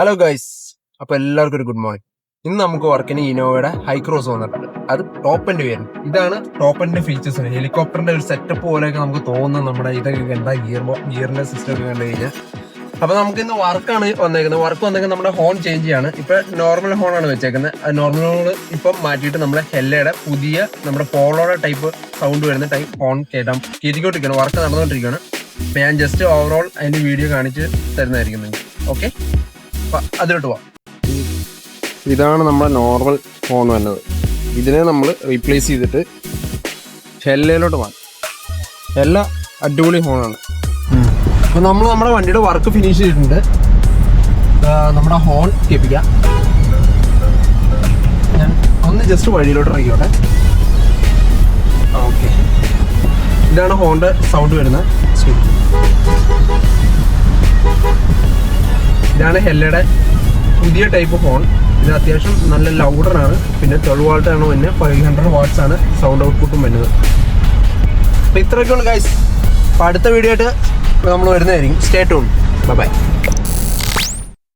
Hello guys, അപ്പോൾ എല്ലാവർക്കും ഒരു ഗുഡ് മോർണിംഗ്. ഇന്ന് നമുക്ക് വർക്കിന് ഇനോവയുടെ ഹൈക്രോസ് വന്നിട്ടുണ്ട്. അത് ടോപ്പ് എൻഡ് വരുന്നു. ഇതാണ് ടോപ്പ് എൻഡ് ഫീച്ചേഴ്സ്. ഹെലികോപ്റ്ററിന്റെ ഒരു സെറ്റപ്പ് പോലെയൊക്കെ നമുക്ക് തോന്നുന്നത്. നമ്മുടെ ഇതൊക്കെ എന്താ ഗിയറിന്റെ സിസ്റ്റം ഒക്കെ കണ്ടു കഴിഞ്ഞാൽ. അപ്പോൾ നമുക്ക് ഇന്ന് വർക്കാണ് വന്നേക്കുന്നത്. വർക്ക് വന്നേക്കുന്നത് നമ്മുടെ ഹോൺ ചേഞ്ച് ചെയ്യാണ്. ഇപ്പൊ നോർമൽ ഹോൺ ആണ് വെച്ചേക്കുന്നത്. ആ നോർമൽ ഹോൺ ഇപ്പം മാറ്റിയിട്ട് നമ്മുടെ ഹെല്ലയുടെ പുതിയ നമ്മുടെ പോളോയുടെ ടൈപ്പ് സൗണ്ട് വരുന്ന ടൈപ്പ് ഹോൺ കയറ്റിക്കൊണ്ടിരിക്കുകയാണ്. വർക്ക് നടന്നുകൊണ്ടിരിക്കുകയാണ്. അപ്പൊ ഞാൻ ജസ്റ്റ് ഓവറോൾ അതിന്റെ വീഡിയോ കാണിച്ച് തരുന്നതായിരിക്കും നിങ്ങൾക്ക്. ഓക്കെ, അതിലോട്ട് പോവാം. ഇതാണ് നമ്മുടെ നോർമൽ ഹോൺ വരുന്നത്. ഇതിനെ നമ്മൾ റീപ്ലേസ് ചെയ്തിട്ട് ഹെല്ലയിലോട്ട് പോകാം. ഹെല്ല അടിപൊളി ഹോണാണ്. അപ്പോൾ നമ്മൾ നമ്മുടെ വണ്ടിയുടെ വർക്ക് ഫിനിഷ് ചെയ്തിട്ടുണ്ട്. നമ്മുടെ ഹോൺ കേൾപ്പിക്കാം. ഞാൻ ഒന്ന് ജസ്റ്റ് വഴിയിലോട്ട് ഇറങ്ങിയോട്ടെ. ഓക്കെ, ഇതാണ് ഹോണിൻ്റെ സൗണ്ട് വരുന്നത്. ഇതാണ് ഹെല്ലയുടെ പുതിയ ടൈപ്പ് ഹോൺ. ഇത് അത്യാവശ്യം നല്ല ലൗഡറാണ്. പിന്നെ 12 വാട്ട് ആണ് പിന്നെ 500 വാട്ട്സ് ആണ് സൗണ്ട് ഔട്ട്പുട്ടും വരുന്നത്. അപ്പോൾ ഇത്രയൊക്കെയുള്ളൂ ഗൈസ്. അപ്പോൾ അടുത്ത വീഡിയോ ആയിട്ട് നമ്മൾ വരുന്നതായിരിക്കും. Stay tune. ബൈ.